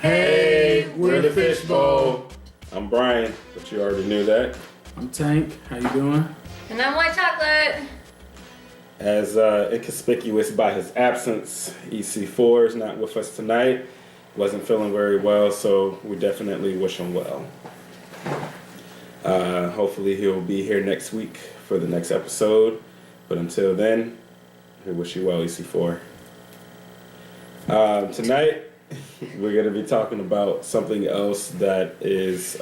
Hey, we're the Fhyshbowl. I'm Brian, but you already knew that. I'm Tank. How you doing? And I'm White Chocolate. As inconspicuous by his absence, EC4 is not with us tonight. Wasn't feeling very well, so we definitely wish him well. Hopefully he'll be here next week for the next episode. But until then, we wish you well, EC4. Tonight, we're going to be talking about something else that is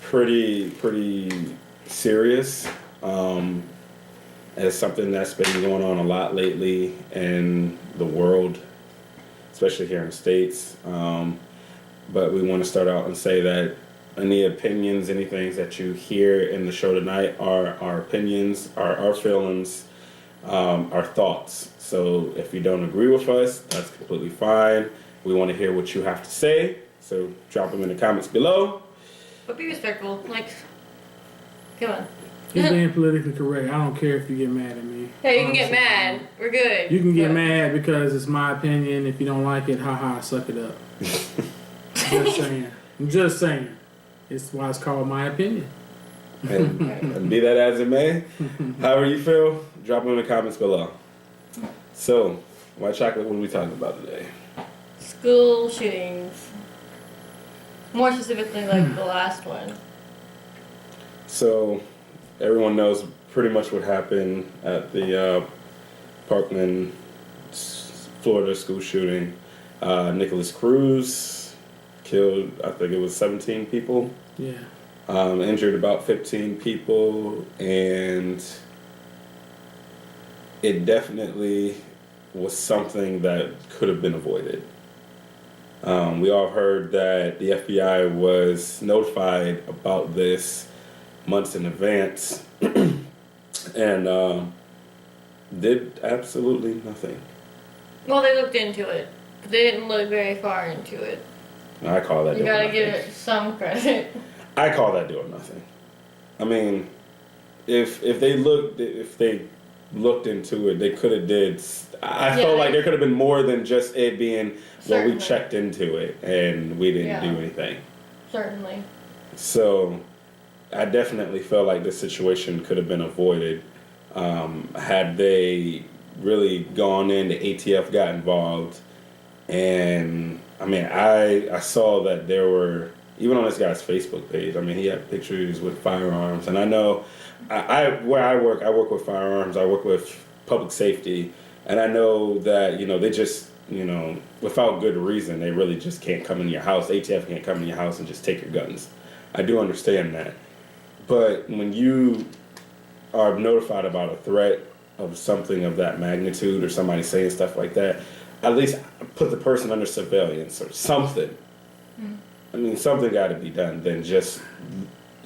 pretty serious. It's something that's been going on a lot lately in the world, especially here in the States. But we want to start out and say that any opinions, any things that you hear in the show tonight are our opinions, our feelings, our thoughts. So if you don't agree with us, that's completely fine. We want to hear what you have to say. So drop them in the comments below. But be respectful. Like, come on. He's being politically correct. I don't care if you get mad at me. Hey, you can get mad. We're good. You can get mad because it's my opinion. If you don't like it, haha, suck it up. Just saying. I'm just saying. It's why it's called my opinion. And be that as it may, however you feel, drop them in the comments below. So, White Chocolate, what are we talking about today? School shootings. More specifically, like the last one. So, everyone knows pretty much what happened at the Parkland, Florida school shooting. Nicholas Cruz killed, I think it was 17 people. Yeah. Injured about 15 people, and it definitely was something that could have been avoided. We all heard that the FBI was notified about this months in advance and did absolutely nothing. Well, they looked into it, but they didn't look very far into it. I call that You doing gotta nothing. give it some credit. I call that doing nothing. I mean, if they looked into it, they could have did. I felt like there could have been more than just it being, well, we checked into it and we didn't do anything. Certainly. So, I definitely felt like this situation could have been avoided had they really gone in. The ATF got involved, and I mean, I saw that there were, even on this guy's Facebook page, I mean, he had pictures with firearms, and I know where I work with firearms. I work with public safety, and I know that they just without good reason they really just can't come in your house. ATF can't come in your house and just take your guns. I do understand that. But when you are notified about a threat of something of that magnitude or somebody saying stuff like that, at least put the person under surveillance or something. I mean, something got to be done than just,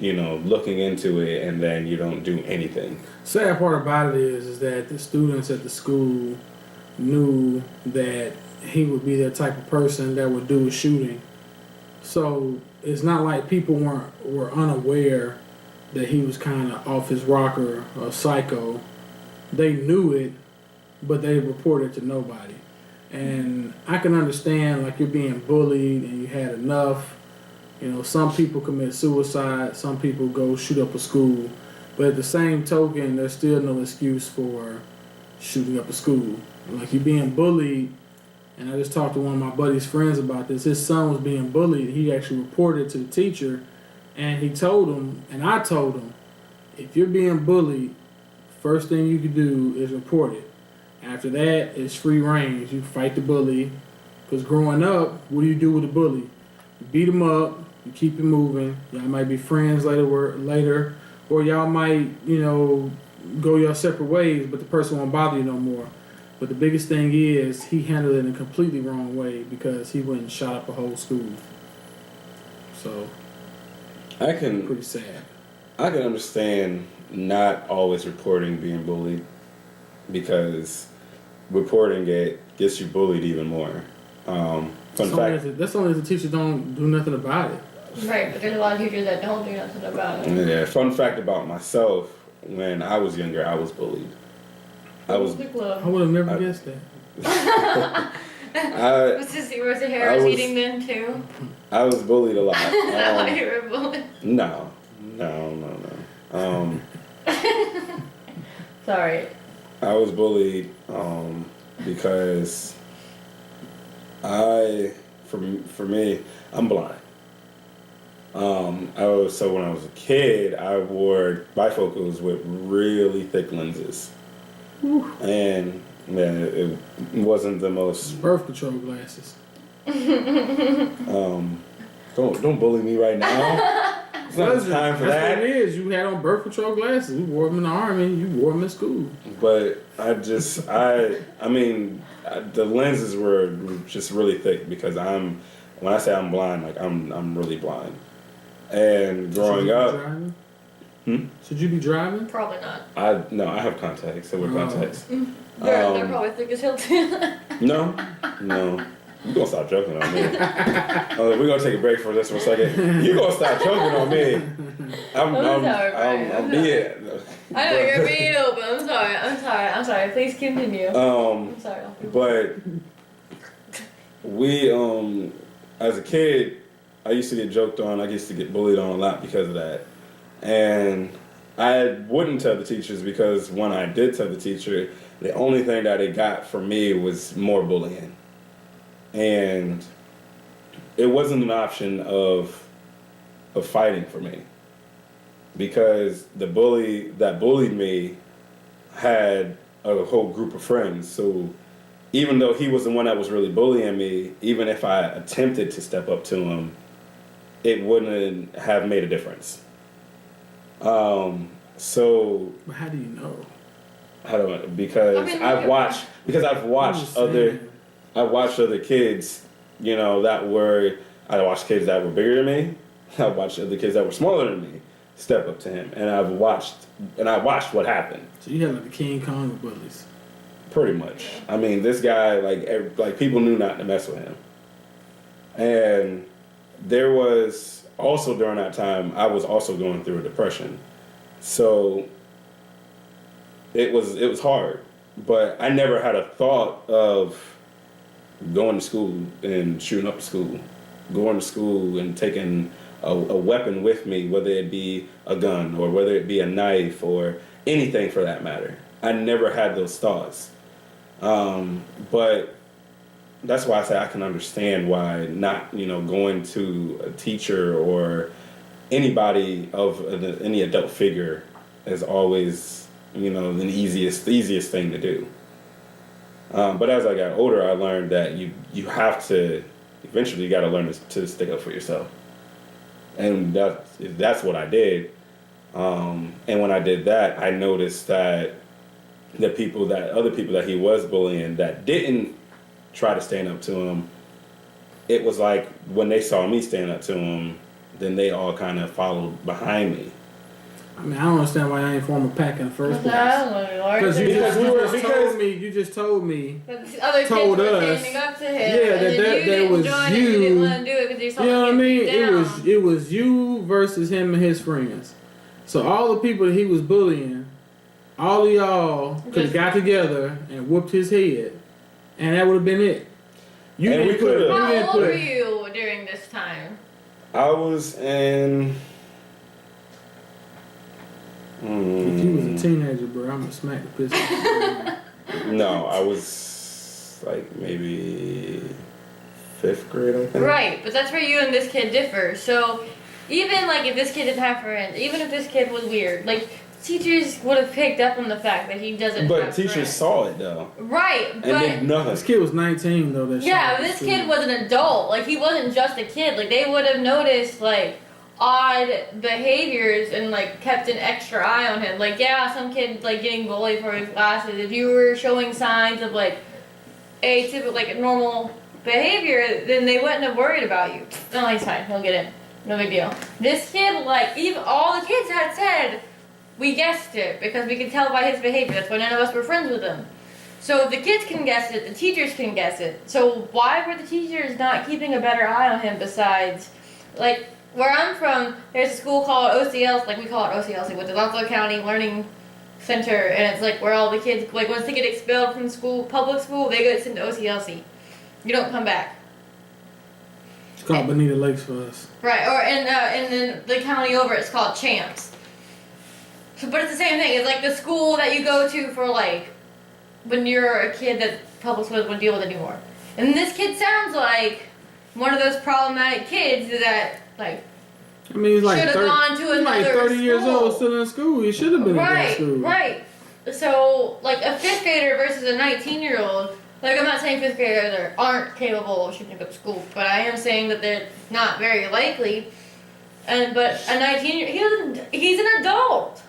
looking into it and then you don't do anything. Sad part about it is that the students at the school knew that he would be that type of person that would do a shooting. So it's not like people were unaware that he was kind of off his rocker or psycho. They knew it, but they reported to nobody. And I can understand, like, you're being bullied and you had enough. Some people commit suicide, some people go shoot up a school. But at the same token, there's still no excuse for shooting up a school. Like, you're being bullied, and I just talked to one of my buddy's friends about this. His son was being bullied. He actually reported to the teacher, and he told him, and I told him, if you're being bullied, first thing you can do is report it. After that, it's free range. You fight the bully. Because growing up, what do you do with a bully? You beat him up. You keep it moving. Y'all might be friends later. Or y'all might, go your separate ways, but the person won't bother you no more. But the biggest thing is he handled it in a completely wrong way because he went and shot up a whole school. So, pretty sad. I can understand not always reporting being bullied because reporting it gets you bullied even more. That's only if the teachers don't do nothing about it. Right, but there's a lot of teachers that don't do nothing about it. Yeah, fun fact about myself, when I was younger, I was bullied. I would have never guessed that. Was the hair was eating then too? I was bullied a lot. Is that why you were bullied? No. Sorry. I was bullied because for me, I'm blind. When I was a kid, I wore bifocals with really thick lenses. Whew. And man, it wasn't the most birth control glasses. Don't bully me right now. It's not time for that. That's what it is. You had on birth control glasses. You wore them in the army. You wore them in school. But I mean, the lenses were just really thick because when I say I'm blind, like I'm really blind. And growing up, should you be driving? Probably not. I have contacts. I wear contacts. They're probably thick as hell too. No. You gonna stop joking on me? We're gonna take a break for this for a second. You gonna stop joking on me? I'm being. I know you're being open. I'm sorry. Please continue. I'm sorry. But we as a kid, I used to get joked on. I used to get bullied on a lot because of that, and I wouldn't tell the teachers because when I did tell the teacher, the only thing that it got from me was more bullying. And it wasn't an option of fighting for me because the bully that bullied me had a whole group of friends. So even though he was the one that was really bullying me, even if I attempted to step up to him, it wouldn't have made a difference. So but how do you know? Because I've watched other kids, I watched kids that were bigger than me. I watched other kids that were smaller than me step up to him, and I watched what happened. So you had like the King Kong of bullies. Pretty much. I mean, this guy, like people knew not to mess with him. And there was also during that time, I was also going through a depression, so it was hard. But I never had a thought of going to school and shooting up school, going to school and taking a weapon with me, whether it be a gun or whether it be a knife or anything for that matter. I never had those thoughts. But that's why I say I can understand why not, going to a teacher or anybody of any adult figure is always, the easiest thing to do. But as I got older, I learned that you have to, eventually you got to learn to stick up for yourself. And that's what I did. And when I did that, I noticed that other people that he was bullying that didn't try to stand up to him, it was like when they saw me stand up to him, then they all kind of followed behind me. I mean, I don't understand why I ain't form a pack in the first place. Because you just told me. Other told kids were us. standing up to him. Yeah, that was join you. You didn't want to do it because you saw You know what I mean? down. It was you versus him and his friends. So all the people that he was bullying, all of y'all could have got together and whooped his head, and that would have been it. How old were you during this time? I was in. If you was a teenager, bro, I'm gonna smack the piss out of you. No, I was like maybe 5th grade, I think. Right, but that's where you and this kid differ. So even like if this kid didn't have friends, even if this kid was weird, like teachers would have picked up on the fact that he doesn't But have teachers friends. saw it though. Right, And did nothing. This kid was 19 though. Yeah, but this kid was an adult. Like he wasn't just a kid. Like they would have noticed like odd behaviors and like kept an extra eye on him. Like yeah, some kid like getting bullied for his glasses. If you were showing signs of like atypical, like normal behavior, then they wouldn't have worried about you. No, he's fine. He'll get in. No big deal. This kid, like even all the kids had said, we guessed it because we could tell by his behavior. That's why none of us were friends with him. So if the kids can guess it, the teachers can guess it. So why were the teachers not keeping a better eye on him besides, like, where I'm from, there's a school called OCLC, like we call it OCLC, which is Ottawa County Learning Center, and it's like where all the kids, like once they get expelled from school, public school, they get sent to OCLC. you don't come back. It's called Bonita Lakes for us. Right, or in the county over, it's called Champs. So, but it's the same thing. It's like the school that you go to for like when you're a kid that public schools wouldn't deal with anymore. And this kid sounds like one of those problematic kids that like. I mean, he's like should have gone to another like 30 school. years old, still in school. He should have been in that school. Right. So, like a 5th grader versus a 19-year-old. Like, I'm not saying 5th graders aren't capable of shooting up school, but I am saying that they're not very likely. But a 19-year-old, he's an adult.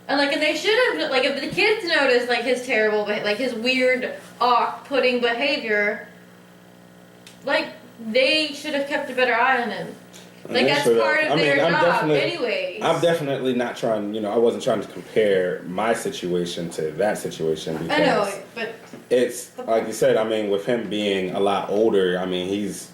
And like, and they should have, like, if the kids noticed like his terrible, like his weird, off-putting behavior, like they should have kept a better eye on him. Like that's part of their job, anyways. I'm definitely not trying. I wasn't trying to compare my situation to that situation because I know, but it's like you said. I mean, with him being a lot older, I mean he's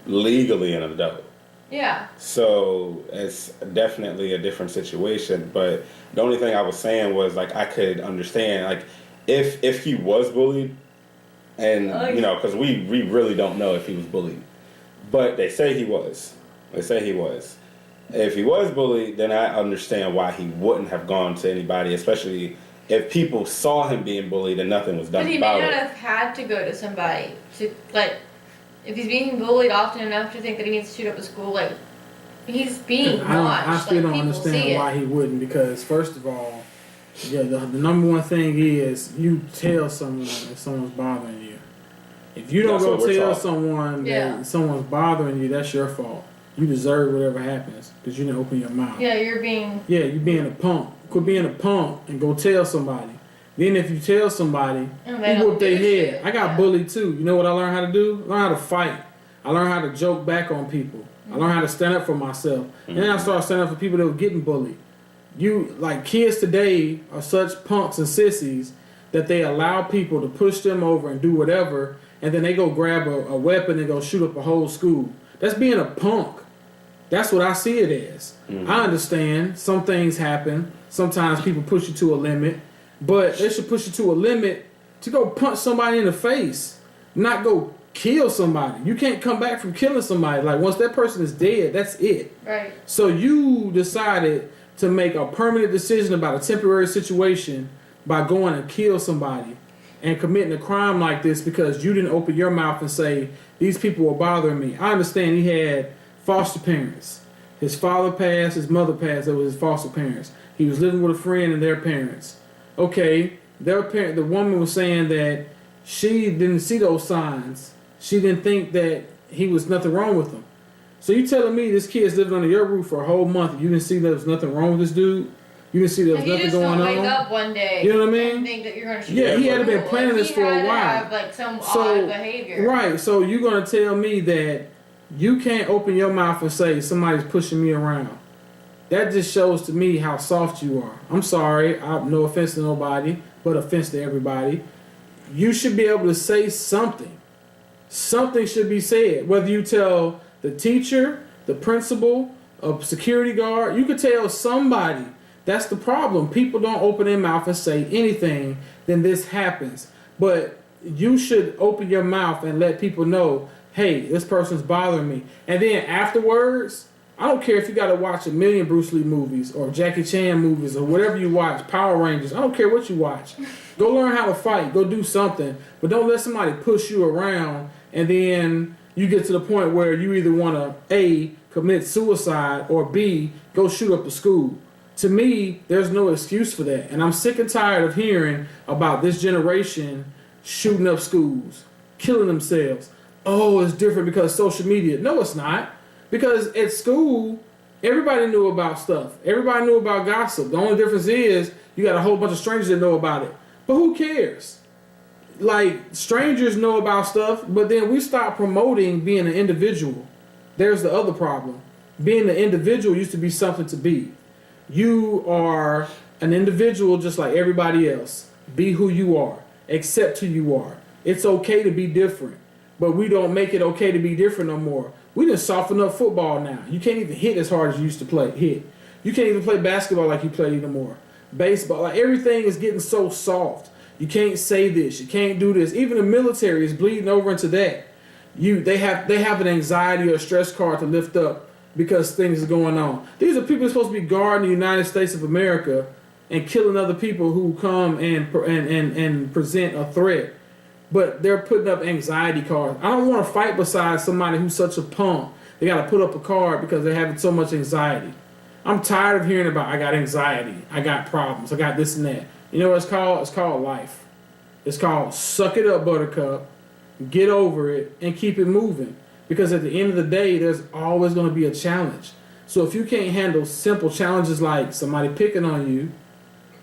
legally an adult. Yeah. So it's definitely a different situation. But the only thing I was saying was like I could understand like if he was bullied, and because we really don't know if he was bullied, but they say he was. They say he was. If he was bullied, then I understand why he wouldn't have gone to anybody, especially if people saw him being bullied and nothing was done about it. But he may not have had to go to somebody to, like, if he's being bullied often enough to think that he needs to shoot up a school, like, he's being watched. I still don't understand why he wouldn't, because first of all, yeah, the number one thing is you tell someone if someone's bothering you. If you don't go tell someone that someone's bothering you, that's your fault. You deserve whatever happens because you didn't open your mouth. Yeah, you're being a punk. Quit being a punk and go tell somebody. Then if you tell somebody, you whoop their head. I got bullied too. You know what I learned how to do? I learned how to fight. I learned how to joke back on people. Mm-hmm. I learned how to stand up for myself. Mm-hmm. And then I started standing up for people that were getting bullied. Kids today are such punks and sissies that they allow people to push them over and do whatever, and then they go grab a weapon and go shoot up a whole school. That's being a punk. That's what I see it as. Mm-hmm. I understand some things happen. Sometimes people push you to a limit, but they should push you to a limit to go punch somebody in the face, not go kill somebody. You can't come back from killing somebody. Like once that person is dead, that's it. Right. So you decided to make a permanent decision about a temporary situation by going and kill somebody and committing a crime like this because you didn't open your mouth and say, these people were bothering me. I understand he had foster parents. His father passed, his mother passed, that was his foster parents. He was living with a friend and their parents. Okay, the woman was saying that she didn't see those signs. She didn't think that he was nothing wrong with him. So you telling me this kid's living under your roof for a whole month and you didn't see there was nothing wrong with this dude? You didn't see there was nothing going on? You just don't wake up one day. You know what I mean? And think that you're going to shoot. Yeah, he had been planning this for a while. He had to have like some odd behavior. Right, so you're going to tell me that you can't open your mouth and say somebody's pushing me around. That just shows to me how soft you are. I'm sorry, no offense to nobody, but offense to everybody. You should be able to say something. Something should be said. Whether you tell the teacher, the principal, a security guard, you could tell somebody. That's the problem. People don't open their mouth and say anything, then this happens. But you should open your mouth and let people know, hey, this person's bothering me. And then afterwards, I don't care if you got to watch a million Bruce Lee movies or Jackie Chan movies or whatever you watch, Power Rangers. I don't care what you watch. Go learn how to fight. Go do something. But don't let somebody push you around and then you get to the point where you either want to, A, commit suicide or B, go shoot up a school. To me, there's no excuse for that. And I'm sick and tired of hearing about this generation shooting up schools, killing themselves. Oh, it's different because social media. No, it's not. Because at school, everybody knew about stuff. Everybody knew about gossip. The only difference is you got a whole bunch of strangers that know about it. But who cares? Like, strangers know about stuff, but then we stop promoting being an individual. There's the other problem. Being an individual used to be something to be. You are an individual just like everybody else. Be who you are. Accept who you are. It's okay to be different. But we don't make it okay to be different no more. We just soften up football now. You can't even hit as hard as you used to hit. You can't even play basketball like you play anymore. Baseball, like everything is getting so soft. You can't say this. You can't do this. Even the military is bleeding over into that. they have an anxiety or stress card to lift up because things are going on. These are people supposed to be guarding the United States of America and killing other people who come and present a threat. But they're putting up anxiety cards. I don't want to fight beside somebody who's such a punk. They got to put up a card because they're having so much anxiety. I'm tired of hearing about, I got anxiety, I got problems, I got this and that. You know what it's called? It's called life. It's called suck it up, buttercup, get over it, and keep it moving. Because at the end of the day, there's always going to be a challenge. So if you can't handle simple challenges like somebody picking on you,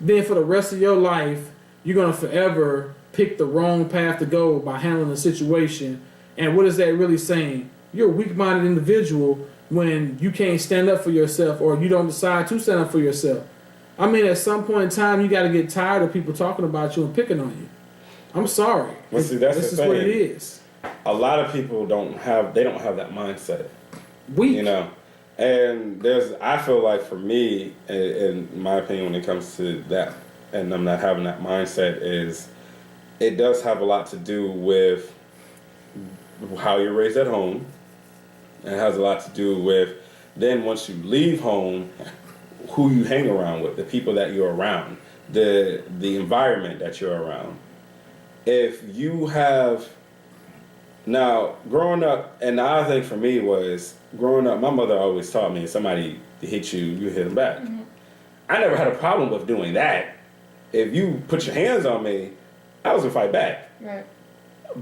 then for the rest of your life, you're going to forever pick the wrong path to go by handling the situation. And what is that really saying? You're a weak-minded individual when you can't stand up for yourself or you don't decide to stand up for yourself. I mean, at some point in time, you got to get tired of people talking about you and picking on you. I'm sorry. Well, see, that's this the is what thing. it is. A lot of people don't have that mindset. Weak. You know, and I feel like for me, in my opinion, when it comes to that, and I'm not having that mindset, is it does have a lot to do with how you're raised at home. It has a lot to do with then once you leave home, who you hang around with, the people that you're around, the environment that you're around. If you have now growing up, and the other thing for me was growing up, my mother always taught me if somebody hit you, you hit them back. Mm-hmm. I never had a problem with doing that. If you put your hands on me, I was gonna fight back. Right.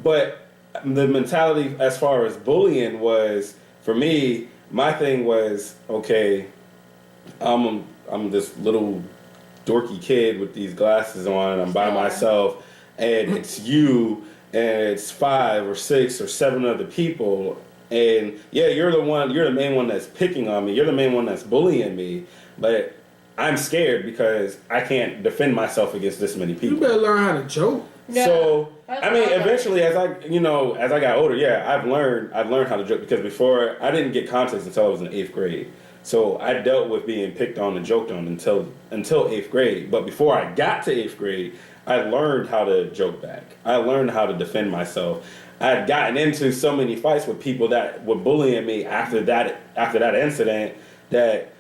But the mentality as far as bullying was, for me, my thing was, okay, I'm this little dorky kid with these glasses on, I'm by myself, and it's you, and it's 5 or 6 or 7 other people, and yeah, you're the main one that's picking on me, you're the main one that's bullying me, but I'm scared because I can't defend myself against this many people. You better learn how to joke. Yeah. So I mean, eventually, as I got older, yeah, I've learned how to joke, because before I didn't get context until I was in 8th grade. So I dealt with being picked on and joked on until 8th grade. But before I got to 8th grade, I learned how to joke back. I learned how to defend myself. I had gotten into so many fights with people that were bullying me after that incident that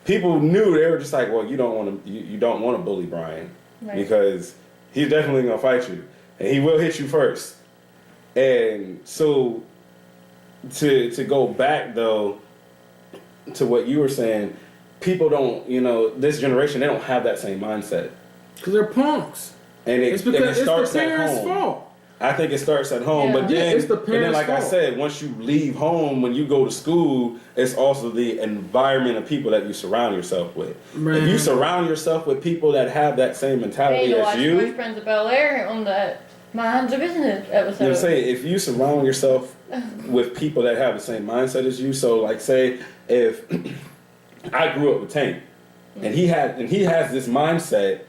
people knew. They were just like, well, you don't want to bully Brian, right, because he's definitely gonna fight you, and he will hit you first. And so, to go back though to what you were saying, people don't, this generation, they don't have that same mindset because they're punks. And it's because it starts it's the parents' at home. Fault. I think it starts at home, but then, it's the parents' like fault. I said, once you leave home, when you go to school, it's also the environment of people that you surround yourself with. Man. If you surround yourself with people that have that same mentality as you, Fresh Prince of Bel-Air on that Minds of Business episode. You know what I'm saying? If you surround yourself with people that have the same mindset as you, so like say if I grew up with Tank, and he has this mindset,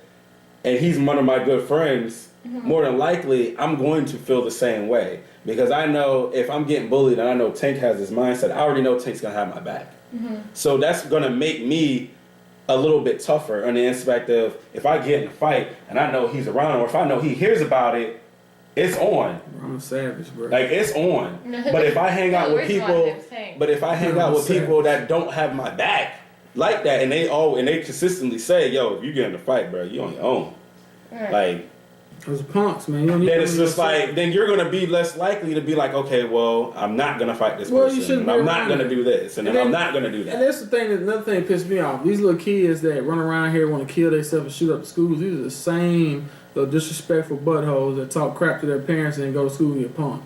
and he's one of my good friends. Mm-hmm. More than likely, I'm going to feel the same way, because I know if I'm getting bullied and I know Tank has this mindset, I already know Tank's going to have my back. Mm-hmm. So that's going to make me a little bit tougher on the aspect of if I get in a fight and I know he's around, or if I know he hears about it, it's on. I'm a savage, bro. Like, it's on. But if I hang out with people that don't have my back like that, and they consistently say, yo, if you get in a fight, bro, you on your own. Right. Like, those punks, man. Then it's just like, then you're going to be less likely to be like, okay, well, I'm not going to fight this person, and I'm not going to do this, and then I'm not going to do that. And that's the thing, another thing that pissed me off. These little kids that run around here want to kill themselves and shoot up the schools, these are the same little disrespectful buttholes that talk crap to their parents and then go to school and get punked.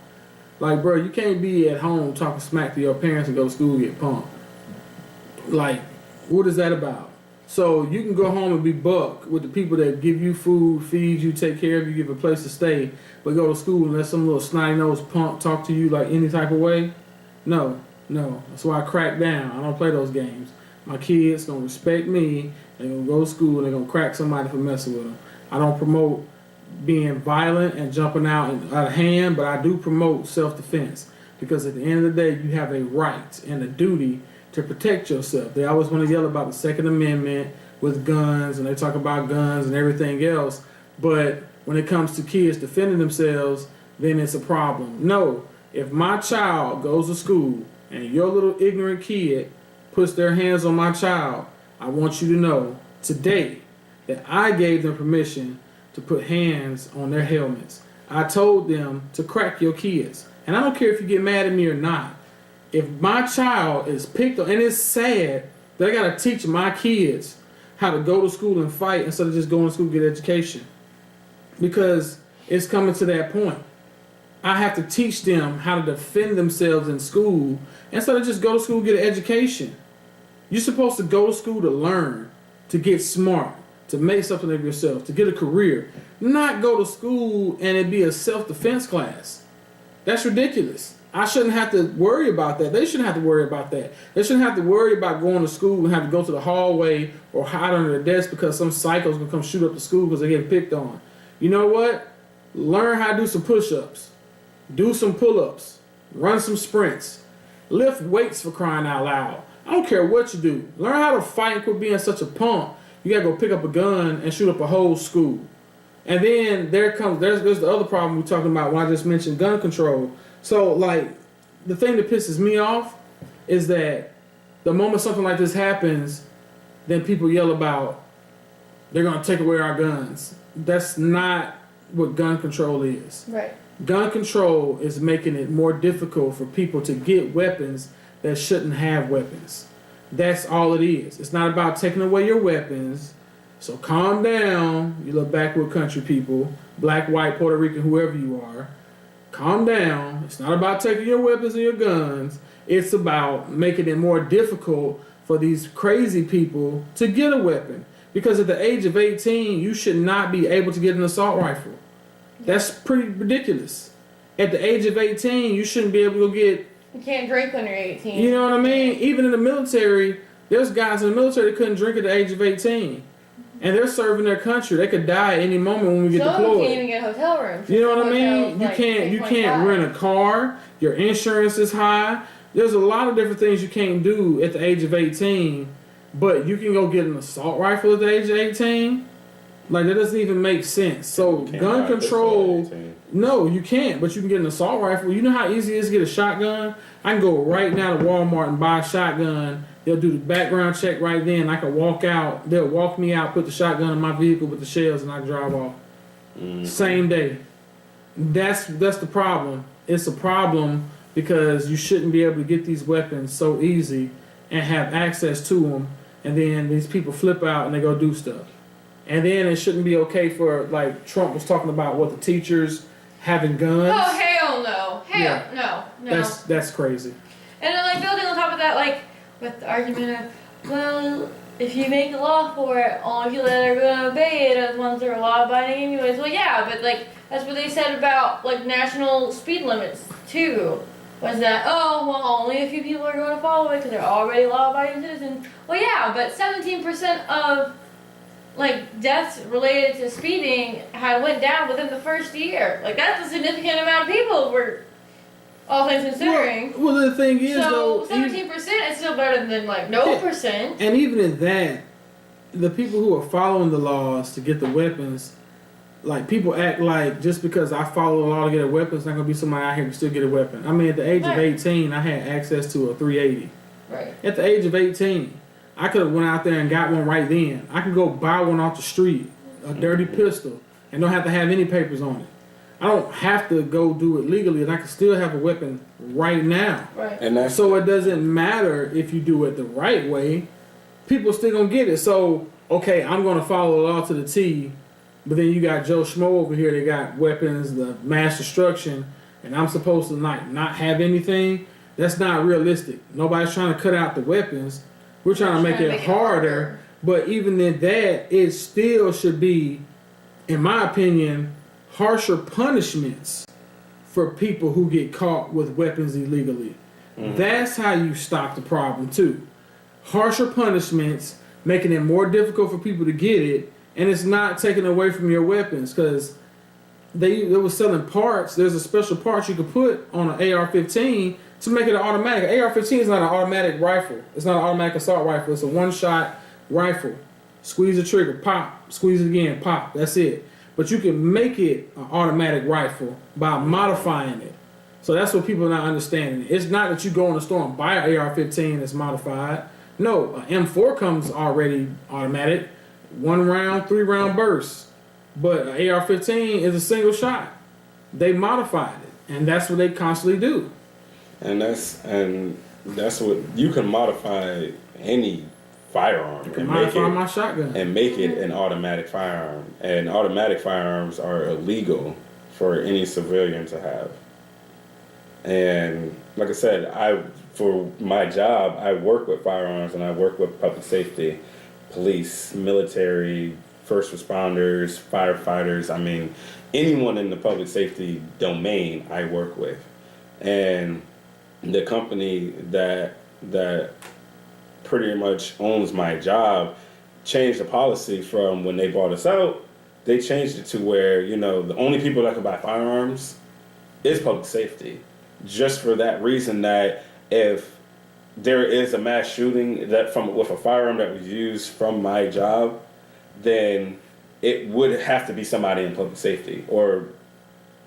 Like, bro, you can't be at home talking smack to your parents and go to school and get punked. Like, what is that about? So you can go home and be buck with the people that give you food, feed you, take care of you, give a place to stay, but go to school and let some little snotty-nosed punk talk to you like any type of way? No. That's why I crack down. I don't play those games. My kids going to respect me. They're going to go to school and they're going to crack somebody for messing with them. I don't promote being violent and jumping out of hand, but I do promote self-defense, because at the end of the day, you have a right and a duty to protect yourself. They always want to yell about the Second Amendment with guns, and they talk about guns and everything else, but when it comes to kids defending themselves, then it's a problem. No, if my child goes to school and your little ignorant kid puts their hands on my child, I want you to know today that I gave them permission to put hands on their helmets. I told them to crack your kids. And I don't care if you get mad at me or not. If my child is picked on, and it's sad that I gotta teach my kids how to go to school and fight instead of just going to school and get education. Because it's coming to that point. I have to teach them how to defend themselves in school instead of just go to school and get an education. You're supposed to go to school to learn, to get smart, to make something of yourself, to get a career. Not go to school and it be a self-defense class. That's ridiculous. I shouldn't have to worry about that. They shouldn't have to worry about that. They shouldn't have to worry about going to school and have to go to the hallway or hide under the desk because some psycho's gonna come shoot up the school because they're getting picked on. You know what? Learn how to do some push-ups. Do some pull-ups. Run some sprints. Lift weights, for crying out loud. I don't care what you do. Learn how to fight and quit being such a punk. You gotta go pick up a gun and shoot up a whole school. And then there's the other problem we're talking about when I just mentioned gun control. So, like, the thing that pisses me off is that the moment something like this happens, then people yell about, they're going to take away our guns. That's not what gun control is. Right. Gun control is making it more difficult for people to get weapons that shouldn't have weapons. That's all it is. It's not about taking away your weapons. So calm down, you little backward country people, black, white, Puerto Rican, whoever you are. Calm down. It's not about taking your weapons and your guns. It's about making it more difficult for these crazy people to get a weapon. Because at the age of 18, you should not be able to get an assault rifle. That's pretty ridiculous. At the age of 18, you shouldn't be able to go get... You can't drink when you're 18. You know what I mean? Even in the military, there's guys in the military that couldn't drink at the age of 18. And they're serving their country. They could die at any moment when we get Some deployed. Can't even get hotel rooms. You know what I mean? Hotels, You like, can't rent a car. Your insurance is high. There's a lot of different things you can't do at the age of 18. But you can go get an assault rifle at the age of 18. Like, that doesn't even make sense. So gun control, no, you can't. But you can get an assault rifle. You know how easy it is to get a shotgun? I can go right now to Walmart and buy a shotgun. They'll do the background check right then. I can walk out. They'll walk me out, put the shotgun in my vehicle with the shells, and I drive off. Same day. That's the problem. It's a problem because you shouldn't be able to get these weapons so easy and have access to them. And then these people flip out and they go do stuff. And then it shouldn't be okay for, like Trump was talking about, what, the teachers having guns. Oh, hell no. Hell no. That's crazy. And then, like, building on top of that, like, with the argument of, well, if you make a law for it, all people that are going to obey it are the ones that are law-abiding anyways. Well, yeah, but, like, that's what they said about, like, national speed limits, too. Was that, oh, well, only a few people are going to follow it because they're already law-abiding citizens. Well, yeah, but 17% of, like, deaths related to speeding went down within the first year. Like, that's a significant amount of people were... all things considering. Well, the thing is, so though, 17% is still better than like no percent. And even in that, the people who are following the laws to get the weapons, like, people act like just because I follow the law to get a weapon, it's not gonna be somebody out here to still get a weapon. I mean, at the age of 18, I had access to a 380. Right. At the age of 18, I could have went out there and got one right then. I could go buy one off the street, a dirty pistol, and don't have to have any papers on it. I don't have to go do it legally, and I can still have a weapon right now. Right. And so it doesn't matter if you do it the right way. People still gonna get it. So, okay, I'm gonna follow the law to the T, but then you got Joe Schmo over here. They got weapons, the mass destruction, and I'm supposed to not have anything. That's not realistic. Nobody's trying to cut out the weapons. We're trying to make it harder. But even in that, it still should be, in my opinion, harsher punishments for people who get caught with weapons illegally. That's how you stop the problem too. Harsher punishments, making it more difficult for people to get it, and it's not taking away from your weapons, because they were selling parts. There's a special part you could put on an AR-15 to make it an automatic. An AR-15 is not an automatic rifle. It's not an automatic assault rifle. It's a one-shot rifle. Squeeze the trigger, pop. Squeeze it again, pop. That's it. But you can make it an automatic rifle by modifying it. So that's what people are not understanding. It's not that you go in the store and buy an AR-15 that's modified. No, an M4 comes already automatic, 1 round, 3 round bursts. But an AR-15 is a single shot. They modified it, and that's what they constantly do. And that's what you can modify any firearm You can modify my shotgun and make it an automatic firearm. And automatic firearms are illegal for any civilian to have. And like I said, for my job, I work with firearms and I work with public safety, police, military, first responders, firefighters. I mean, anyone in the public safety domain I work with. And the company that pretty much owns my job changed the policy from when they bought us out. They changed it to where, the only people that can buy firearms is public safety. Just for that reason that if there is a mass shooting with a firearm that was used from my job, then it would have to be somebody in public safety, or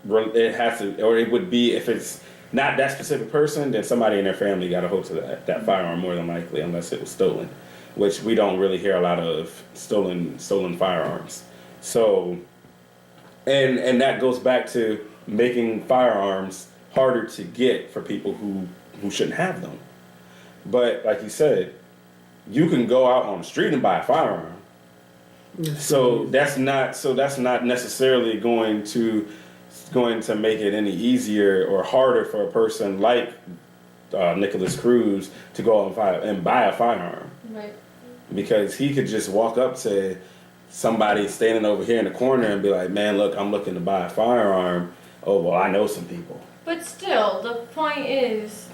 it would be, if it's not that specific person, then somebody in their family got a hold to that firearm more than likely, unless it was stolen, which we don't really hear a lot of stolen firearms. So, and that goes back to making firearms harder to get for people who shouldn't have them. But like you said, you can go out on the street and buy a firearm. Yes, so that's not necessarily going to make it any easier or harder for a person like Nicholas Cruz to go out and buy a firearm. Right. Because he could just walk up to somebody standing over here in the corner and be like, "Man, look, I'm looking to buy a firearm. Oh, well, I know some people." But still, the point is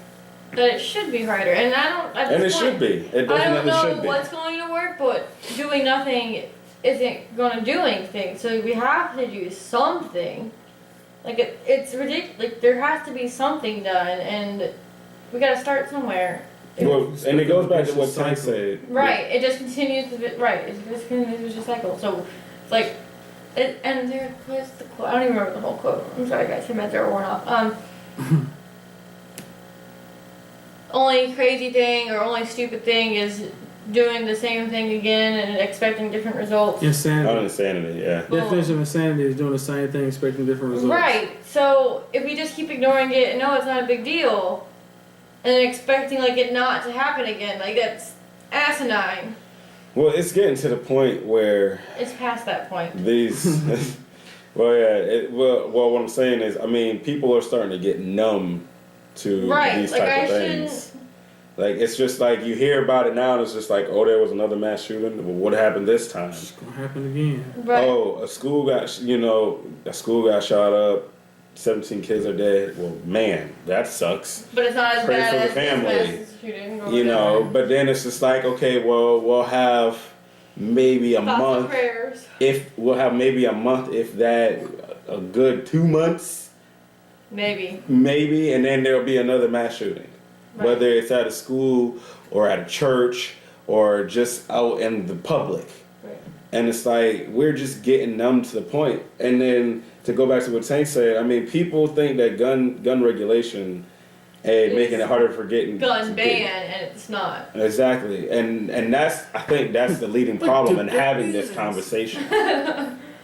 that it should be harder, and I don't. At this point, should be. It definitely I don't know should be. what's going to work, but doing nothing isn't going to do anything. So we have to do something. Like it's ridiculous. Like there has to be something done, and we got to start somewhere. Well, and it goes back to what Tank said. Right. It just continues to be, right. It just continues to cycle. So it's like. And there was the quote. I don't even remember the whole quote. I'm sorry, guys. I meant they were worn off. Only crazy thing or only stupid thing is doing the same thing again and expecting different results. Insanity, yeah. Definition of insanity is doing the same thing, expecting different results. Right. So if we just keep ignoring it and no, it's not a big deal, and then expecting it not to happen again, that's asinine. Well, it's getting to the point where it's past that point. These, well, yeah. What I'm saying is, people are starting to get numb to these type of things. Like it's just like you hear about it now, and it's just like, oh, there was another mass shooting. Well, what happened this time? It's gonna happen again. Right. Oh, a school got shot up. 17 kids are dead. Well, man, that sucks. But it's not as Pray bad for the as family. This shooting. But then it's just like, okay, well, we'll have maybe a month. Prayers. If we'll have maybe a month, if that, a good 2 months. Maybe, and then there'll be another mass shooting. Right. Whether it's at a school or at a church or just out in the public. Right. And it's like, we're just getting numb to the point. And then to go back to what Tank said, people think that gun regulation and making it harder for getting gun ban, and it's not. Exactly. And I think that's the leading problem in having this conversation.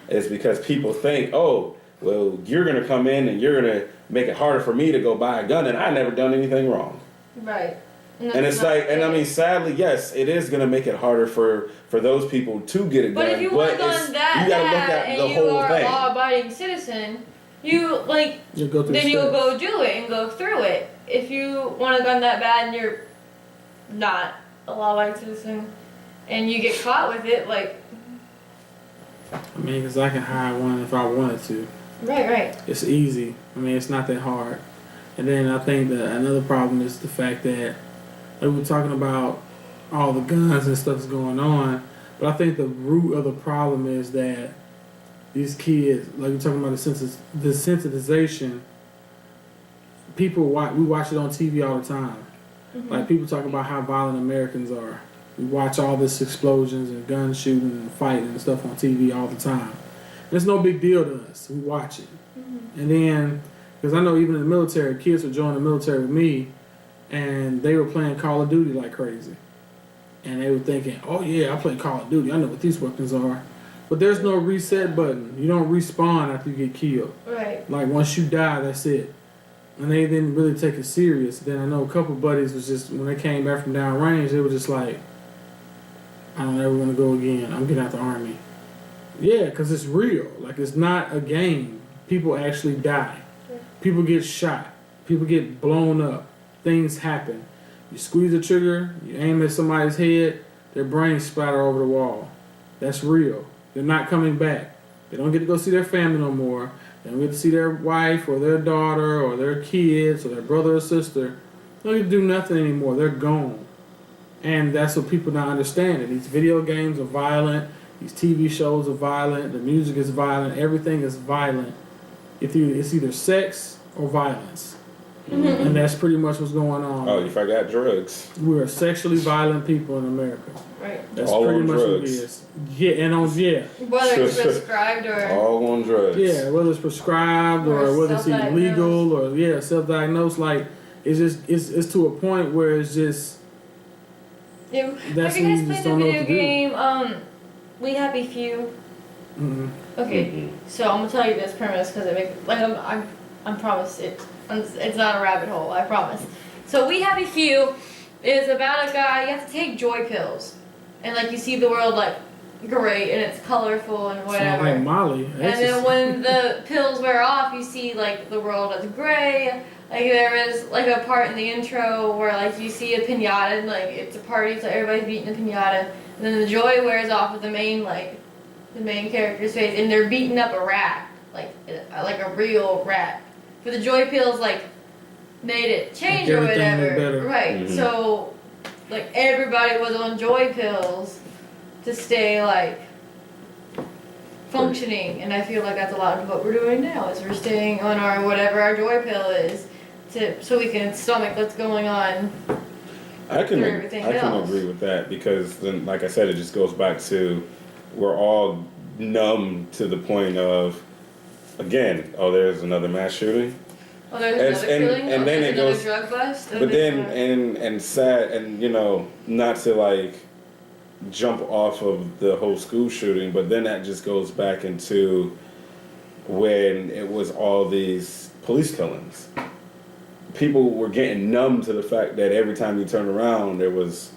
Is because people think, oh, well, you're going to come in and you're going to make it harder for me to go buy a gun, and I never done anything wrong. Right. And it's like, sadly, yes, it is going to make it harder for those people to get a gun. But if you want a gun that you got to look at and the you whole are thing. a law-abiding citizen, you'll go do it and go through it. If you want a gun that bad and you're not a law-abiding citizen and you get caught with it, because I can hire one if I wanted to. Right. It's easy. It's not that hard. And then I think that another problem is the fact that we're talking about all the guns and stuff that's going on, but I think the root of the problem is that these kids, like you're talking about the sensitization, we watch it on TV all the time. Mm-hmm. Like people talk about how violent Americans are. We watch all this explosions and gun shooting and fighting and stuff on TV all the time. And it's no big deal to us. We watch it. Mm-hmm. And then Because I know even in the military, kids would join the military with me, and they were playing Call of Duty like crazy. And they were thinking, oh yeah, I play Call of Duty. I know what these weapons are. But there's no reset button. You don't respawn after you get killed. Right. Like once you die, that's it. And they didn't really take it serious. Then I know a couple buddies was just, when they came back from downrange, they were just like, I don't ever want to go again. I'm getting out the Army. Yeah, because it's real. Like, it's not a game. People actually die. People get shot. People get blown up. Things happen. You squeeze the trigger, you aim at somebody's head, their brains splatter over the wall. That's real. They're not coming back. They don't get to go see their family no more. They don't get to see their wife or their daughter or their kids or their brother or sister. They don't get to do nothing anymore. They're gone. And that's what people not understanding. These video games are violent. These TV shows are violent. The music is violent. Everything is violent. It's either sex or violence. Mm-hmm. And that's pretty much what's going on. Oh, you forgot drugs. We're sexually violent people in America. Right. That's All pretty on much what it drugs. is. Yeah, and on Whether it's prescribed or All on drugs. yeah, whether it's prescribed or whether it's illegal or self-diagnosed, like it's to a point where it's just yeah. that's Have you when guys you just played the don't know video what to do. game We Happy Few? Mm-mm. Okay, Mhm. so I'm gonna tell you this premise because it makes like I'm promised it's not a rabbit hole. I promise. So We Happy Few is about a guy. You have to take joy pills, and like you see the world like great and it's colorful and Sound whatever. like Molly. And then when the pills wear off, you see like the world as gray. Like there is like a part in the intro where like you see a pinata and like it's a party, so everybody's beating a pinata. And then the joy wears off of the main character's face, and they're beating up a rat, like a real rat. But the joy pills like made it change Make or everything look whatever, better. right? Mhm. So like everybody was on joy pills to stay like functioning, and I feel like that's a lot of what we're doing now. Is we're staying on our whatever our joy pill is, so we can stomach what's going on. I can For everything else. agree with that because then, like I said, it just goes back to we're all numb to the point of, again, oh, there's another mass shooting. Oh, there's It's- another killing. and Oh, then there's it another goes- drug bust. But then and sad and not to like jump off of the whole school shooting, but then that just goes back into when it was all these police killings. People were getting numb to the fact that every time you turn around, there was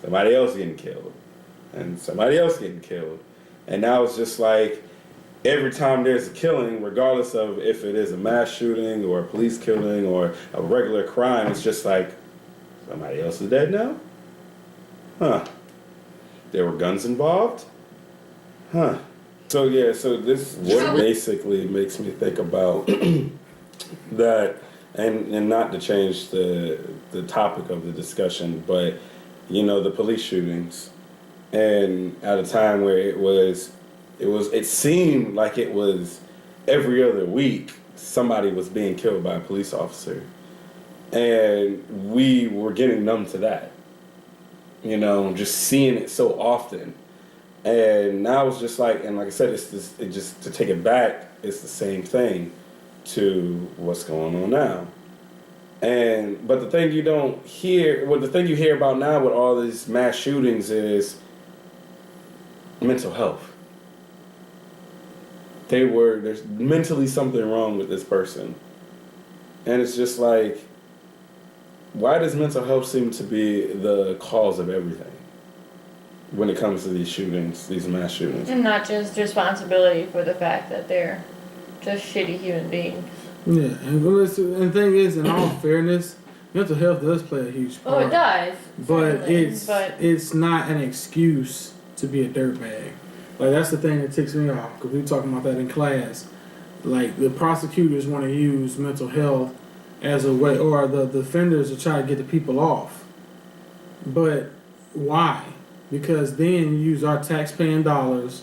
somebody else getting killed and somebody else getting killed. And now it's just like every time there's a killing, regardless of if it is a mass shooting or a police killing or a regular crime, it's just like somebody else is dead now? Huh. There were guns involved? Huh. So yeah, so this basically makes me think about that. And not to change the topic of the discussion, but the police shootings, and at a time where it seemed like it was every other week somebody was being killed by a police officer, and we were getting numb to that, just seeing it so often, and now it's just like, and like I said, to take it back, it's the same thing to what's going on now. But the thing you don't hear, the thing you hear about now with all these mass shootings is mental health. There's mentally something wrong with this person. And it's just like, why does mental health seem to be the cause of everything when it comes to these shootings, these mass shootings? And not just responsibility for the fact that they're just shitty human beings. Yeah, and the thing is, in all fairness, mental health does play a huge part. Oh, it does. But certainly, it's not an excuse to be a dirtbag. Like, that's the thing that ticks me off, because we were talking about that in class. Like, the prosecutors want to use mental health as a way, or the defenders to try to get the people off. But why? Because then you use our tax-paying dollars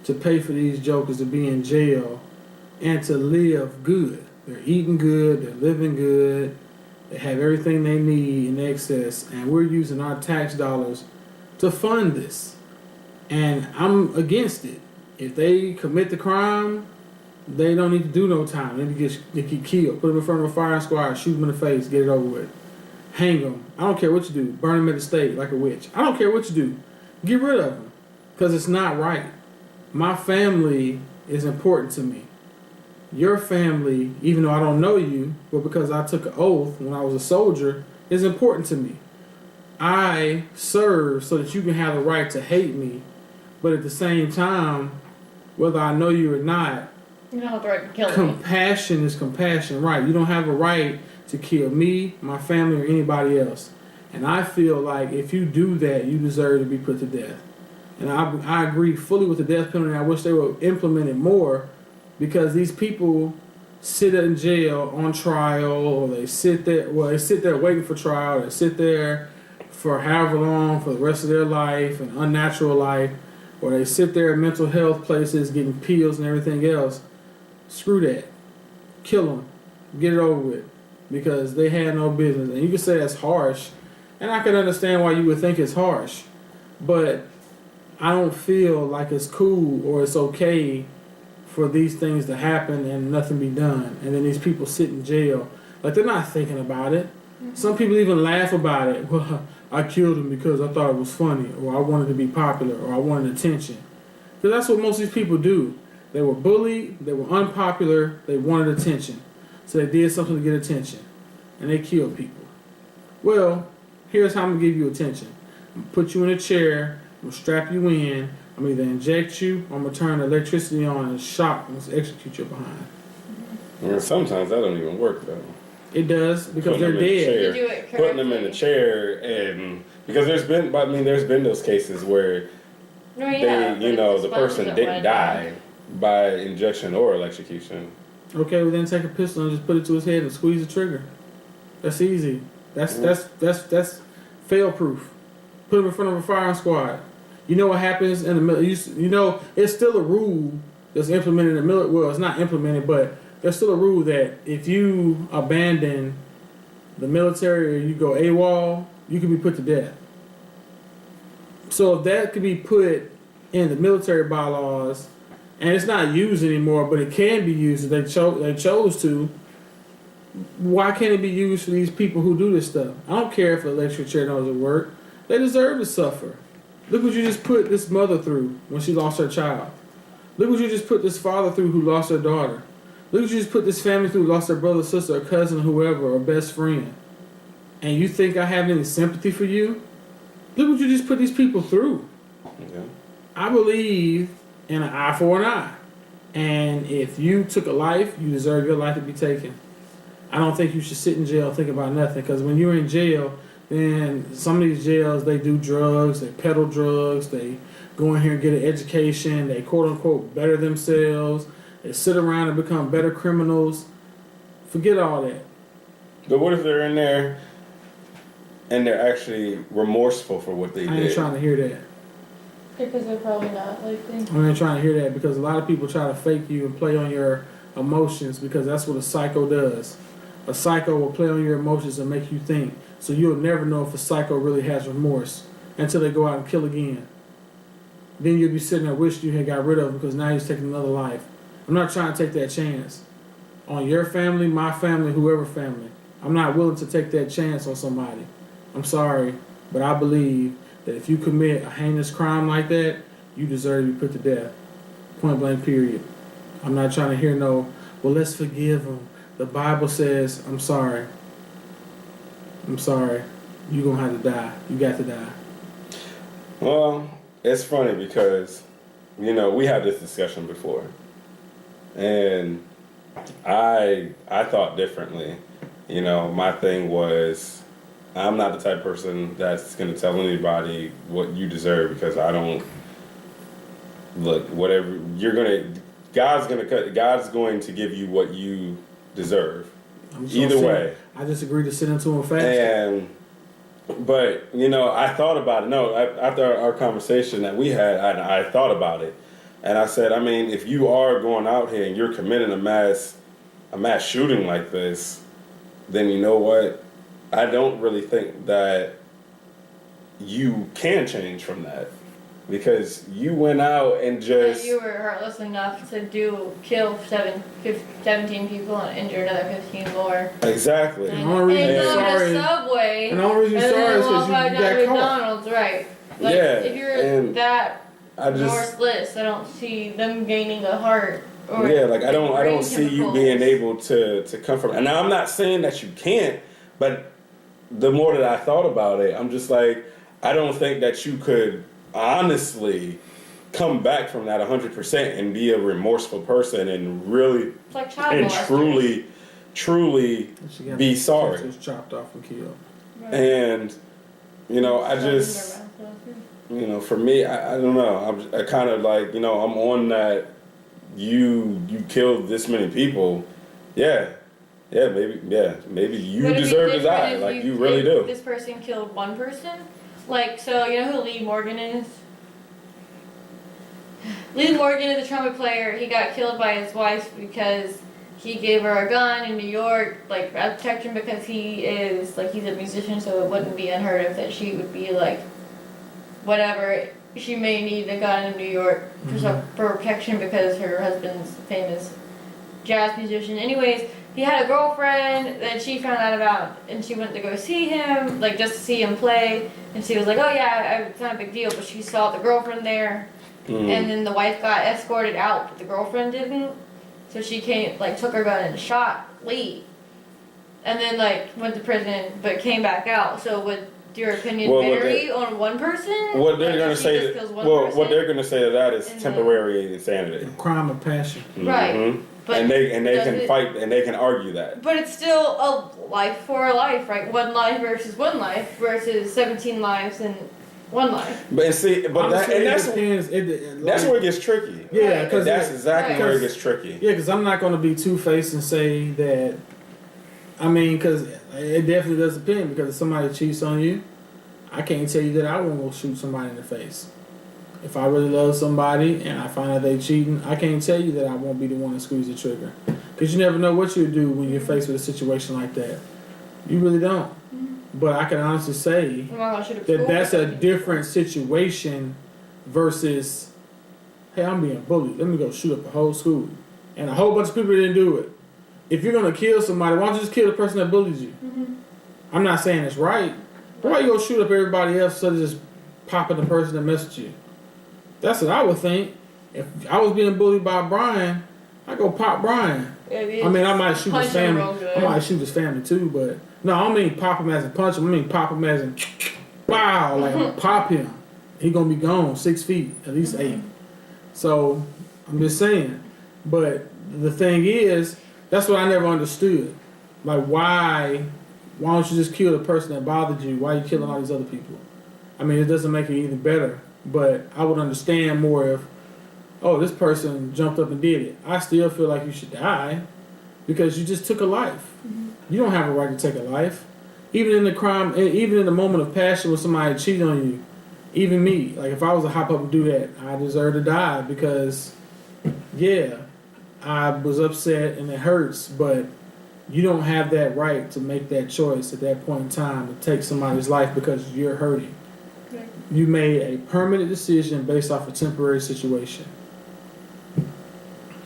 to pay for these jokers to be in jail and to live good. They're eating good, they're living good, they have everything they need in excess, and we're using our tax dollars to fund this. And I'm against it. If they commit the crime, They don't need to do no time. They need to get killed. Put them in front of a firing squad, shoot them in the face, get it over with. Hang them. I don't care what you do. Burn them at the stake like a witch. I don't care what you do. Get rid of them. Because it's not right. My family is important to me. Your family, even though I don't know you, but because I took an oath when I was a soldier, is important to me. I serve so that you can have the right to hate me, but at the same time, whether I know you or not, You don't have the right to kill me. compassion is compassion, right? You don't have a right to kill me, my family, or anybody else. And I feel like if you do that, you deserve to be put to death. And I agree fully with the death penalty. I wish they would implement it more, because these people sit in jail on trial, or they sit there waiting for trial, they sit there for however long for the rest of their life, an unnatural life, or they sit there in mental health places getting pills and everything else. Screw that. Kill them. Get it over with. Because they had no business. And you can say that's harsh, and I can understand why you would think it's harsh, but I don't feel like it's cool or it's okay for these things to happen and nothing be done. And then these people sit in jail. Like, they're not thinking about it. Mm-hmm. Some people even laugh about it. Well, I killed him because I thought it was funny, or I wanted to be popular, or I wanted attention. Because that's what most of these people do. They were bullied, they were unpopular, they wanted attention. So they did something to get attention. And they killed people. Well, here's how I'm going to give you attention. I'm going to put you in a chair, I'm going to strap you in, I'm either inject you, or I'm going to turn the electricity on and shock and execute your behind. And sometimes that don't even work, though. It does, because they're dead. You do it Putting them in the chair, and because there's been those cases where the person didn't die by injection or electrocution. Okay, well then take a pistol and just put it to his head and squeeze the trigger. That's easy. That's fail proof. Put him in front of a firing squad. You know what happens in the military? You know, it's still a rule that's implemented in the military. Well, it's not implemented, but there's still a rule that if you abandon the military or you go AWOL, you can be put to death. So if that could be put in the military bylaws, and it's not used anymore, but it can be used if they chose to, why can't it be used for these people who do this stuff? I don't care if the electric chair doesn't work. They deserve to suffer. Look what you just put this mother through when she lost her child. Look what you just put this father through who lost their daughter. Look what you just put this family through who lost their brother, sister, or cousin, whoever, or best friend. And you think I have any sympathy for you? Look what you just put these people through. Yeah. I believe in an eye for an eye. And if you took a life, you deserve your life to be taken. I don't think you should sit in jail and think about nothing. Because when you're in jail, then some of these jails, they do drugs, they peddle drugs, they go in here and get an education, they quote-unquote better themselves, they sit around and become better criminals. Forget all that. But what if they're in there and they're actually remorseful for what they did? I ain't trying to hear that. Because they're probably not likely. I ain't trying to hear that, because a lot of people try to fake you and play on your emotions, because that's what a psycho does. A psycho will play on your emotions and make you think. So you'll never know if a psycho really has remorse until they go out and kill again. Then you'll be sitting there wishing you had got rid of him, because now he's taking another life. I'm not trying to take that chance on your family, my family, whoever family. I'm not willing to take that chance on somebody. I'm sorry, but I believe that if you commit a heinous crime like that, you deserve to be put to death. Point blank, period. I'm not trying to hear no, well, let's forgive him. The Bible says, I'm sorry. I'm sorry. You're going to have to die. You got to die. Well, it's funny because, we had this discussion before. And I thought differently. My thing was, I'm not the type of person that's going to tell anybody what you deserve, because I don't look, whatever God's going to give you what you deserve. Either way. I just agreed to sit into him fast. But I thought about it. No, after our conversation that we had, I thought about it. And I said, if you are going out here and you're committing a mass shooting like this, then you know what? I don't really think that you can change from that. because you went out and just. You were heartless enough to kill 17 people and injure another 15 more. Exactly. And the only reason go you're to sorry, Subway. and the only reason you're sorry is because you got got caught. McDonald's, right? Like, Yeah, if you're and that I just. remorseless, I don't see them gaining a heart. Or Yeah, like I don't brain see you chemicals. being able to come from. And now I'm not saying that you can't, but the more that I thought about it, I'm just like, I don't think that you could honestly come back from that 100% and be a remorseful person and really It's like child and molesters. truly She got be the sorry. tonsils chopped off and killed. Right. And I just, for me, I don't know. I kind of like, I'm on that. You killed this many people. Maybe you Would it be deserve to different die. if Like you really if do. This person killed one person. Like, so you know who Lee Morgan is? Lee Morgan is a trumpet player. He got killed by his wife because he gave her a gun in New York, like as protection, because he's a musician, so it wouldn't be unheard of that she would be like, whatever. She may need a gun in New York for protection because her husband's a famous jazz musician. Anyways, he had a girlfriend that she found out about, and she went to go see him, like just to see him play. And she was like, "Oh yeah, it's not a big deal," but she saw the girlfriend there, and then the wife got escorted out, but the girlfriend didn't. So she took her gun and shot Lee, and then went to prison, but came back out. So would your opinion vary on one person? What they're gonna say? What they're gonna say to that is And temporary insanity. Crime of passion. Right. But and they can it- fight and they can argue that. But it's still a life for a life, right? One life versus 17 lives and one life. But see, Honestly, that's depends. that's where it gets tricky. Yeah, because That's exactly where it gets tricky. Yeah, because I'm not going to be two-faced and say that. I mean, because it definitely does depend. Because if somebody cheats on you, I can't tell you that I won't go shoot somebody in the face. If I really love somebody and I find out they cheating, I can't tell you that I won't be the one to squeeze the trigger. Because you never know what you'll do when you're faced with a situation like that. You really don't. But I can honestly say that that's a different situation versus, hey, I'm being bullied. Let me go shoot up the whole school. And a whole bunch of people didn't do it. If you're going to kill somebody, why don't you just kill the person that bullied you? I'm not saying it's right. But why you go shoot up everybody else instead of just popping the person that messed you? That's what I would think. If I was being bullied by Brian, I'd go pop Brian. I mean, I might shoot his family. I might shoot his family too, but no, I don't mean pop him as in punch him. I mean pop him as in wow, like pop him. He gonna be gone 6 feet, at least 8. So I'm just saying. But the thing is, that's what I never understood. Like why don't you just kill the person that bothered you? Why are you killing all these other people? I mean, it doesn't make it any better. But I would understand more if, this person jumped up and did it. I still feel like you should die because you just took a life. You don't have a right to take a life. Even in the crime, even in the moment of passion when somebody cheated on you, even me, like if I was to hop up and do that, I deserve to die because, I was upset and it hurts, but you don't have that right to make that choice at that point in time to take somebody's life because you're hurting. You made a permanent decision based off a temporary situation.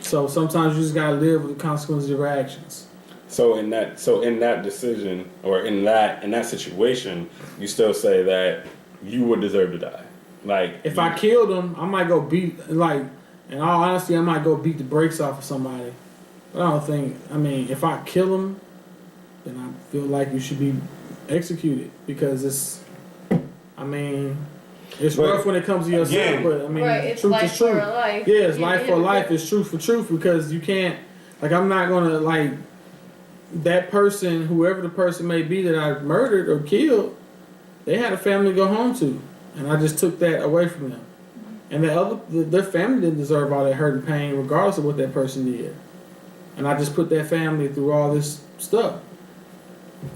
So sometimes you just gotta live with the consequences of your actions. So in that decision or in that situation, you still say that you would deserve to die. Like if I killed him, I might go beat in all honesty, I might go beat the brakes off of somebody. But I don't think if I kill him, then I feel like you should be executed because it's rough when it comes to yourself, but it's truth life is truth. for a life. Yeah, it's life for a life. It's truth for truth because you can't. I'm not gonna that person, whoever the person may be that I murdered or killed. They had a family to go home to, and I just took that away from them. And their family didn't deserve all that hurt and pain, regardless of what that person did. And I just put that family through all this stuff.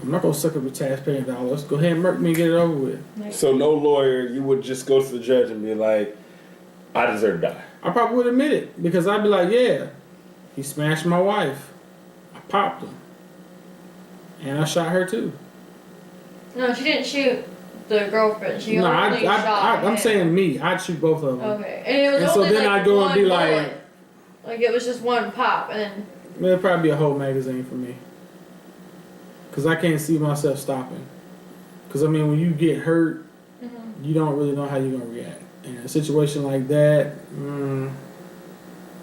I'm not gonna suck up the taxpaying dollars. Go ahead and murk me and get it over with. So no lawyer, you would just go to the judge and be like, I deserve to die. I probably would admit it because I'd be like, yeah, he smashed my wife. I popped him. And I shot her too. No, she didn't shoot the girlfriend. She No, only shot I'm him. saying me. I'd shoot both of them. Okay, and it was And so only then like I'd go and one be like- bullet. Like it was just one pop, and then It'd probably be a whole magazine for me. Cause I can't see myself stopping. Cause I mean, when you get hurt, you don't really know how you're gonna react. In a situation like that,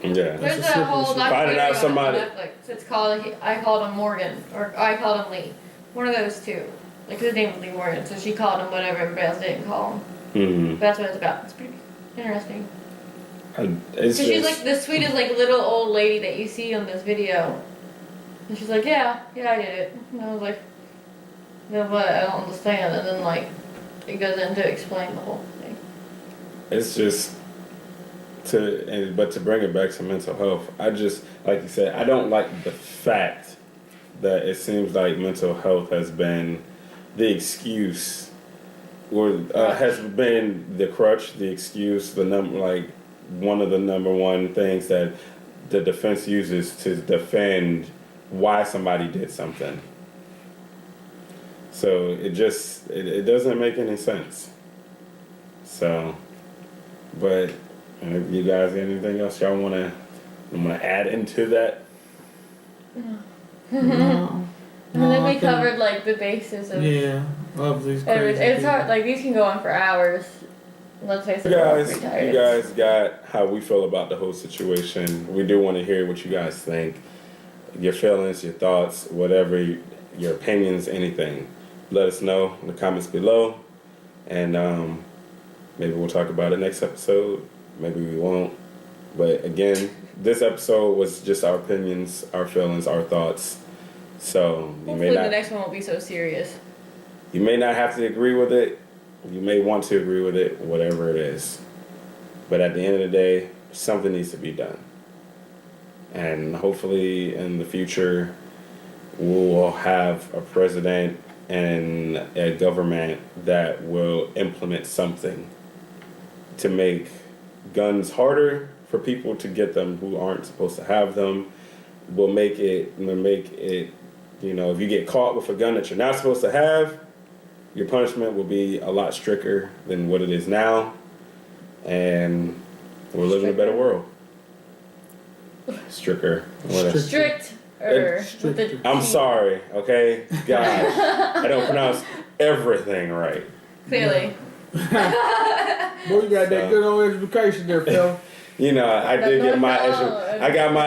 Yeah. there's a a slippery whole slope. documentary Finding out on somebody- Netflix. It's called I Called Him Morgan, or I Called Him Lee. One of those two. Like his name was Lee Morgan, so she called him whatever everybody else didn't call him. Mm-hmm. But that's what it's about. It's pretty interesting. It's Because she's just, like the sweetest like little old lady that you see on this video. And she's like, yeah, I did it. And I was like, no, but I don't understand. And then like, it goes into explain the whole thing. it's just but to bring it back to mental health, I just, like you said, I don't like the fact that it seems like mental health has been the excuse, or has been the crutch, the excuse, one of the number one things that the defense uses to defend why somebody did something. So it doesn't make any sense. So, but you guys, anything else y'all wanna add into that? no. And then we I think- covered like the basis of of these everything. crazy It's people. hard, like these can go on for hours. Let's face it, You we're all guys, pretty tired. you guys got how we feel about the whole situation. We do want to hear what you guys think, your feelings, your thoughts, whatever, your opinions, anything. Let us know in the comments below, and maybe we'll talk about it next episode. Maybe we won't. But again, this episode was just our opinions, our feelings, our thoughts. So you Hopefully may not the next one won't be so serious. you may not have to agree with it. You may want to agree with it, whatever it is. But at the end of the day, something needs to be done. And hopefully in the future, we'll have a president and a government that will implement something to make guns harder for people to get them who aren't supposed to have them. Will make it, you know, if you get caught with a gun that you're not supposed to have, your punishment will be a lot stricter than what it is now. And we'll live in a better world. Stricter. Whatever. Strict. Stricter. I'm sorry, okay? Guys, I don't pronounce everything right. Clearly. Boy, you got that good old education there, Phil. You know, I did get my I got my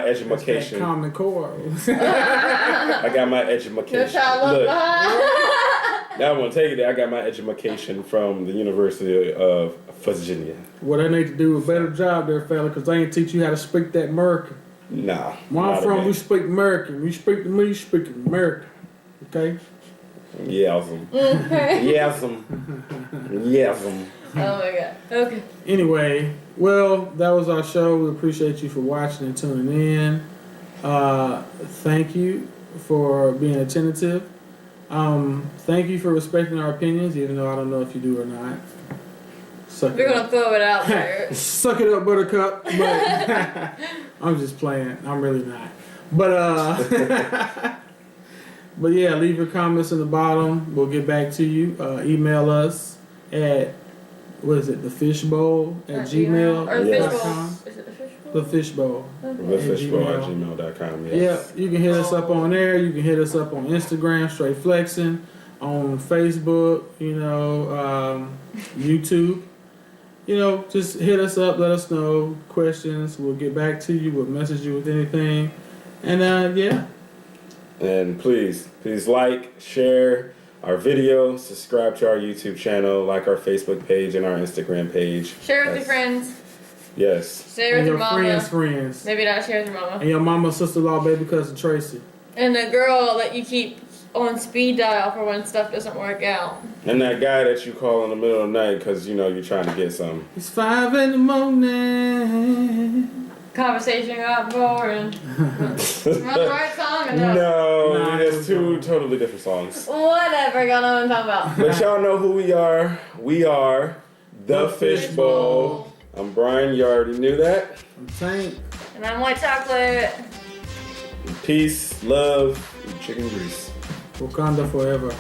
That education. Common Core. I got my No education. child left Look, behind. now I'm gonna take it there. I got my education from the University of Virginia. What I need to do a better job there, fella, because they ain't teach you how to speak that American. Nah. Where I'm not from, again. we speak American. You speak to me, you speak American. Okay? Yasm. Okay. Yasm. Yasm. Oh my god. Okay. Anyway, well, that was our show. We appreciate you for watching and tuning in. Thank you for being attentive. Thank you for respecting our opinions, even though I don't know if you do or not. Suck We're it gonna throw it out there. up. Suck it up, Buttercup. But I'm just playing. I'm really not. But but yeah, leave your comments in the bottom. We'll get back to you. Email us at what is it? thephyshbowl at gmail. Or the Yes. fishbowl. Is it the fishbowl? The fishbowl. thephyshbowl@gmail.com. Yeah, Yes. you can hit us up on there. You can hit us up on Instagram, Straight Flexing, on Facebook, YouTube. Just hit us up, let us know questions. We'll get back to you. We'll message you with anything. And yeah. And please like, share our video, subscribe to our YouTube channel, like our Facebook page and our Instagram page. Share with your friends. Yes. Share And with your your mama. friends. Maybe not share with your mama. And your mama, sister-in-law, baby cousin Tracy. And the girl that you keep on speed dial for when stuff doesn't work out. And that guy that you call in the middle of the night because you're trying to get some. It's 5 a.m. Conversation got boring. Not the right song enough. No, it's two totally different songs. Whatever, y'all know what I'm talking about. But y'all know who we are. We are the Fishbowl. I'm Brian. You already knew that. I'm Tank. And I'm white chocolate. Peace, love, and chicken grease. Wakanda forever.